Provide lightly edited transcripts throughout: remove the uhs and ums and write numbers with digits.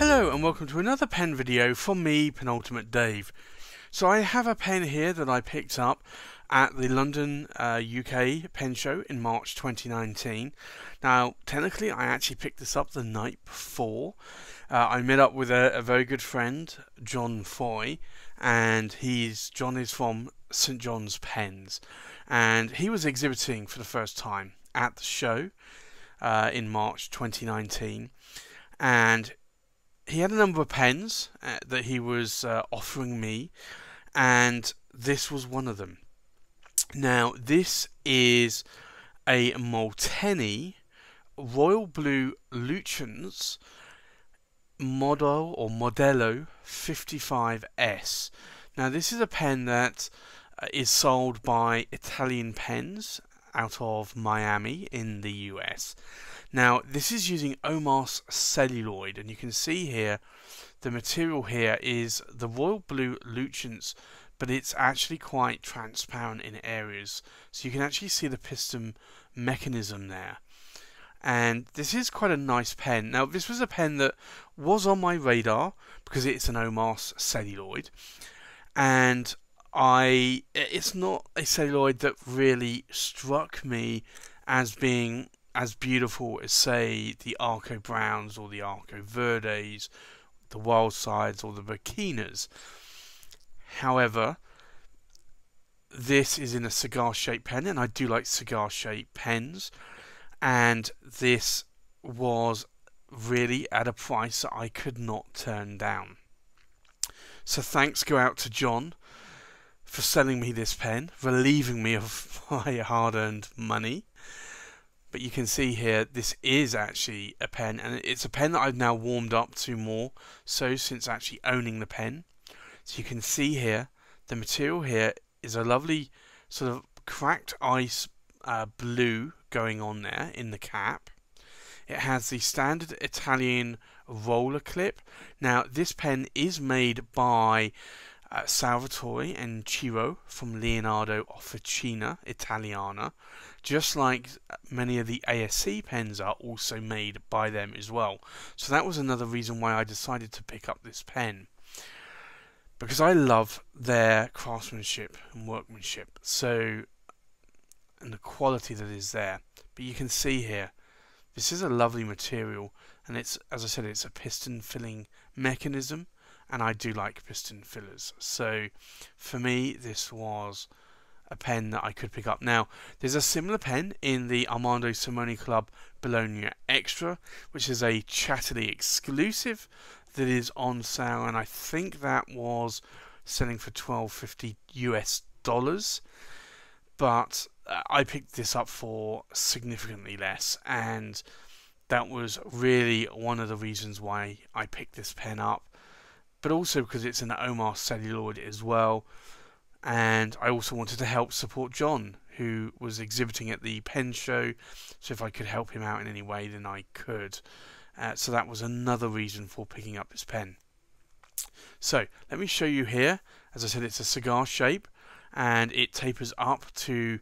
Hello and welcome to another pen video from me, Penultimate Dave. So I have a pen here that I picked up at the London UK pen show in March 2019. Now technically I actually picked this up the night before. I met up with a very good friend, John Foy, and John is from St John's Pens, and he was exhibiting for the first time at the show in March 2019, and he had a number of pens that he was offering me, and this was one of them. Now, this is a Molteni Royal Blue Lucens Modello 55S. Now, this is a pen that is sold by Italian Pens out of Miami in the US. Now, this is using Omas celluloid, and you can see here the material here is the Royal Blue Lucens, but it's actually quite transparent in areas, so you can actually see the piston mechanism there. And this is quite a nice pen. Now, this was a pen that was on my radar because it's an Omas celluloid, and it's not a celluloid that really struck me as being as beautiful as, say, the Arco Browns or the Arco Verdes, the Wild Sides or the Burkinas. However, this is in a cigar-shaped pen, and I do like cigar-shaped pens, and this was really at a price that I could not turn down. So thanks go out to John for selling me this pen, relieving me of my hard-earned money. But you can see here, this is actually a pen, and it's a pen that I've now warmed up to more so since actually owning the pen. So you can see here, the material here is a lovely sort of cracked ice blue going on there in the cap. It has the standard Italian roller clip. Now, this pen is made by Salvatore and Ciro from Leonardo Officina Italiana, just like many of the ASC pens are also made by them as well. So that was another reason why I decided to pick up this pen, because I love their craftsmanship and workmanship, and the quality that is there. But you can see here, this is a lovely material, and it's, as I said, it's a piston filling mechanism, and I do like piston fillers. So for me, this was a pen that I could pick up. Now, there's a similar pen in the Armando Simoni Club Bologna Extra, which is a Chatterley exclusive that is on sale, and I think that was selling for $12.50 US. But I picked this up for significantly less, and that was really one of the reasons why I picked this pen up. But also because it's an Omas celluloid as well, and I also wanted to help support John, who was exhibiting at the pen show, so if I could help him out in any way, then I could. So that was another reason for picking up this pen. So let me show you here. As I said, it's a cigar shape, and it tapers up to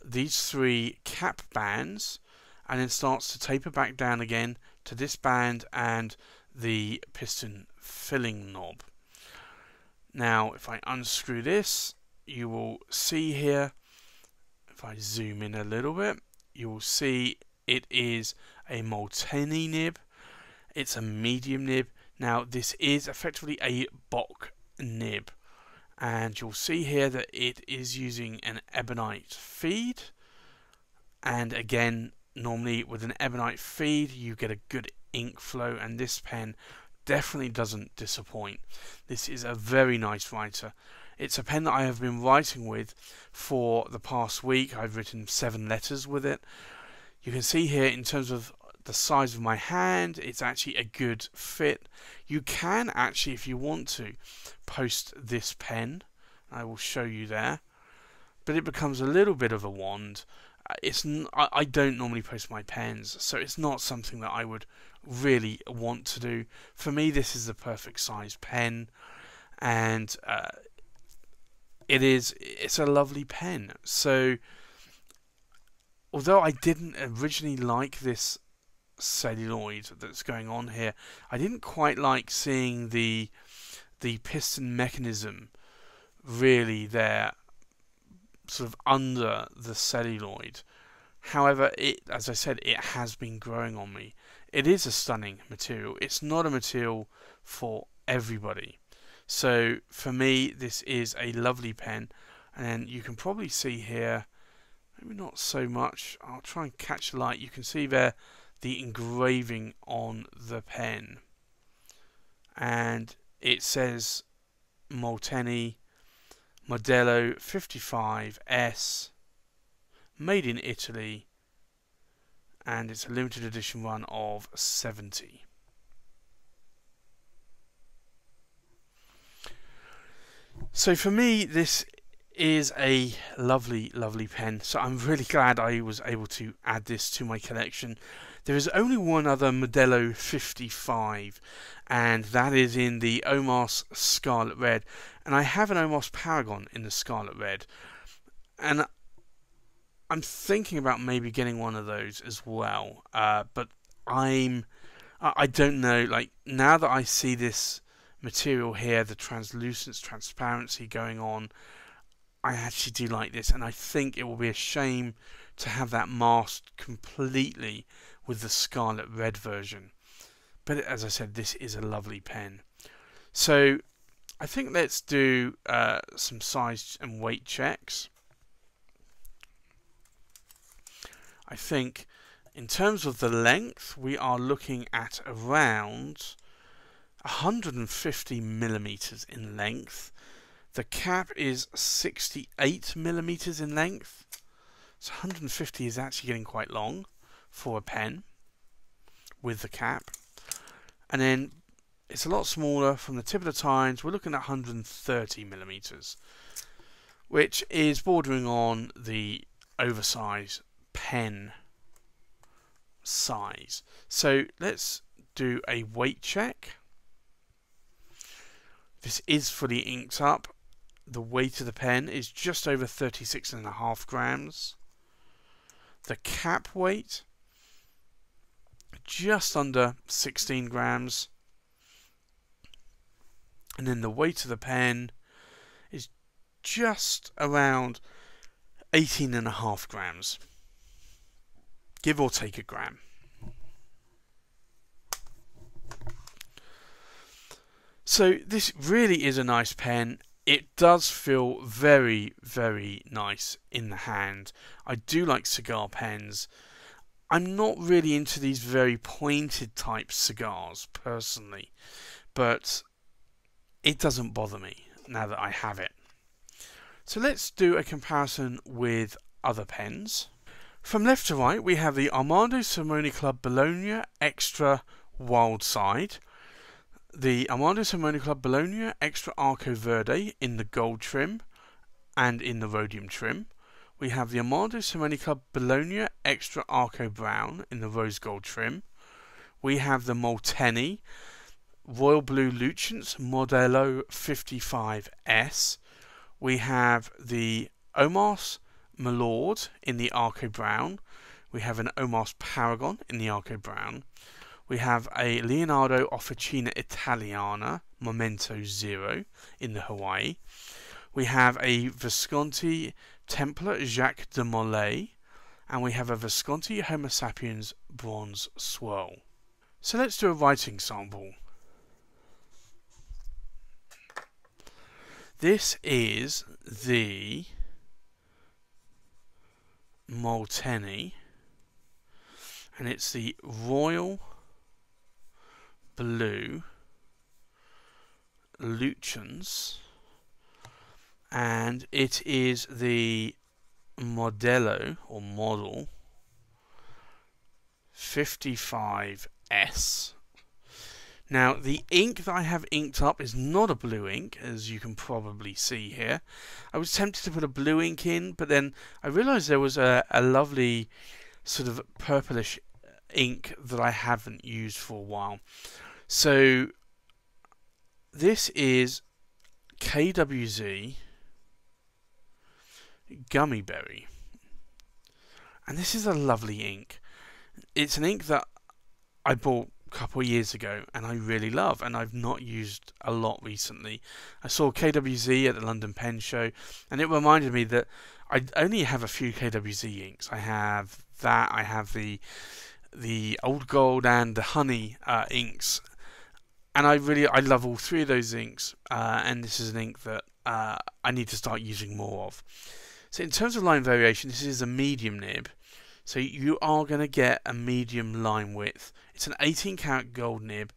these three cap bands, and then starts to taper back down again to this band and the piston filling knob. Now, if I unscrew this, you will see here, if I zoom in a little bit, you will see it is a Molteni nib. It's a medium nib. Now, this is effectively a Bock nib, and you'll see here that it is using an ebonite feed, and again, normally with an ebonite feed you get a good ink flow, and this pen definitely doesn't disappoint. This is a very nice writer. It's a pen that I have been writing with for the past week. I've written 7 letters with it. You can see here in terms of the size of my hand, it's actually a good fit. You can actually, if you want to, post this pen. I will show you there. But it becomes a little bit of a wand. I don't normally post my pens, so it's not something that I would really want to do. For me, this is the perfect size pen, and it's a lovely pen. So although I didn't originally like this celluloid that's going on here. I didn't quite like seeing the piston mechanism really there, sort of under the celluloid. However, as I said, it has been growing on me. It is a stunning material. It's not a material for everybody. So for me, this is a lovely pen, and you can probably see here, maybe not so much, I'll try and catch the light. You can see there the engraving on the pen, and it says Molteni Modello 55S, made in Italy, and it's a limited edition run of 70. So for me, this is a lovely, lovely pen. So I'm really glad I was able to add this to my collection. There is only one other Modello 55, and that is in the Omos Scarlet Red. And I have an Omos Paragon in the Scarlet Red, and I'm thinking about maybe getting one of those as well. But I don't know. Like, now that I see this material here, the translucence, transparency going on, I actually do like this, and I think it will be a shame to have that masked completely with the Scarlet Red version. But as I said, this is a lovely pen. So I think let's do some size and weight checks. I think in terms of the length, we are looking at around 150 millimeters in length. The cap is 68 millimeters in length, so 150 is actually getting quite long for a pen with the cap. And then it's a lot smaller from the tip of the tines. We're looking at 130 millimeters, which is bordering on the oversized pen size. So let's do a weight check. This is fully inked up. The weight of the pen is just over 36.5 grams. The cap weight, just under 16 grams. And then the weight of the pen is just around 18.5 grams. Give or take a gram. So this really is a nice pen. It does feel very, very nice in the hand. I do like cigar pens. I'm not really into these very pointed type cigars personally, but it doesn't bother me now that I have it. So let's do a comparison with other pens. From left to right, we have the Armando Simone Club Bologna Extra Wild Side, the Armando Simone Club Bologna Extra Arco Verde in the gold trim and in the rhodium trim. We have the Armando Simone Club Bologna Extra Arco Brown in the rose gold trim. We have the Molteni Royal Blue Lucens Modello 55S. We have the Omos Milord in the Arco Brown. We have an Omos Paragon in the Arco Brown. We have a Leonardo Officina Italiana Momento Zero in the Hawaii. We have a Visconti Templar Jacques de Molay. And we have a Visconti Homo Sapiens Bronze Swirl. So let's do a writing sample. This is the Molteni, and it's the Royal Blue Lucens, and it is the Modello or Model 55S. Now, the ink that I have inked up is not a blue ink, as you can probably see here. I was tempted to put a blue ink in, but then I realised there was a lovely sort of purplish ink that I haven't used for a while. So, this is KWZ Gummy Berry. And this is a lovely ink. It's an ink that I bought a couple of years ago and I really love, and I've not used a lot recently. I saw KWZ at the London Pen Show, and it reminded me that I only have a few KWZ inks. I have that, I have the Old Gold and the Honey inks, and I love all three of those inks, and this is an ink that I need to start using more of. So in terms of line variation, this is a medium nib, so you are going to get a medium line width. It's an 18 karat gold nib,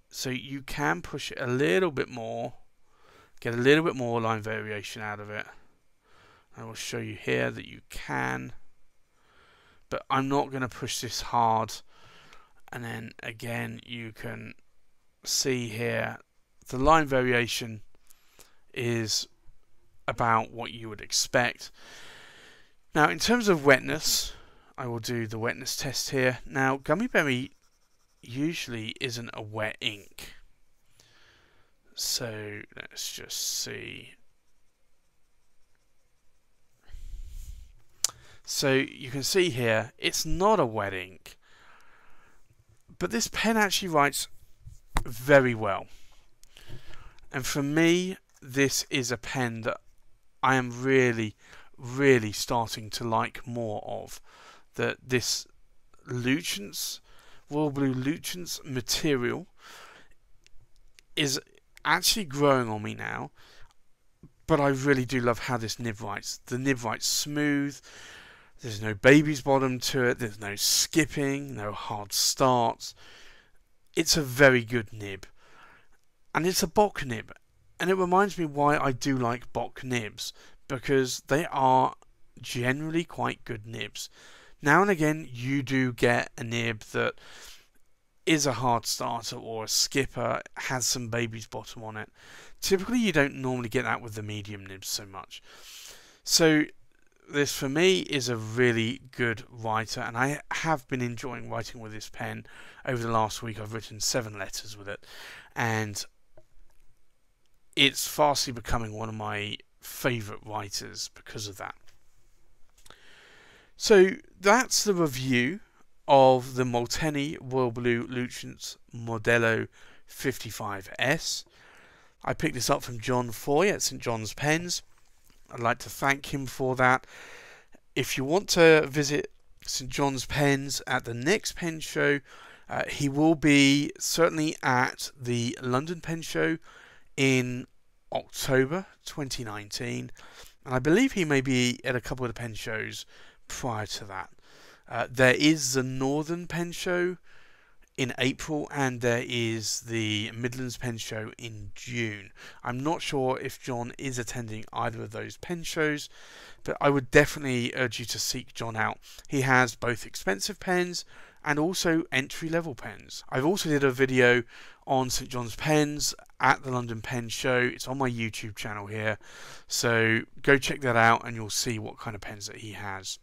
so you can push it a little bit more, get a little bit more line variation out of it. I will show you here that you can, but I'm not going to push this hard. And then again, you can see here the line variation is about what you would expect. Now in terms of wetness, I will do the wetness test here. Now Gummy Berry usually isn't a wet ink, so let's just see. So you can see here it's not a wet ink, but this pen actually writes very well, and for me this is a pen that I am really starting to like more of. That this Royal Blue Lucens material is actually growing on me now, but I really do love how this nib writes. The nib writes smooth, there's no baby's bottom to it, there's no skipping, no hard starts. It's a very good nib, and it's a Bock nib, and it reminds me why I do like Bock nibs, because they are generally quite good nibs. Now and again you do get a nib that is a hard starter or a skipper, has some baby's bottom on it. Typically you don't normally get that with the medium nibs so much. So this for me is a really good writer, and I have been enjoying writing with this pen. Over the last week I've written 7 letters with it, and it's fastly becoming one of my favourite writers because of that. So that's the review of the Molteni Royal Blue Lucens Modello 55S. I picked this up from John Foy at St John's Pens. I'd like to thank him for that. If you want to visit St John's Pens at the next pen show, he will be certainly at the London Pen Show in October 2019, and I believe he may be at a couple of the pen shows prior to that. There is the Northern Pen Show in April, and there is the Midlands Pen Show in June. I'm not sure if John is attending either of those pen shows, but I would definitely urge you to seek John out. He has both expensive pens and also entry-level pens. I've also did a video on St John's Pens at the London Pen Show. It's on my YouTube channel here, so go check that out and you'll see what kind of pens that he has.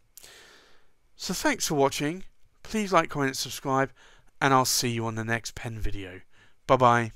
So thanks for watching. Please like, comment, subscribe, and I'll see you on the next pen video. Bye bye.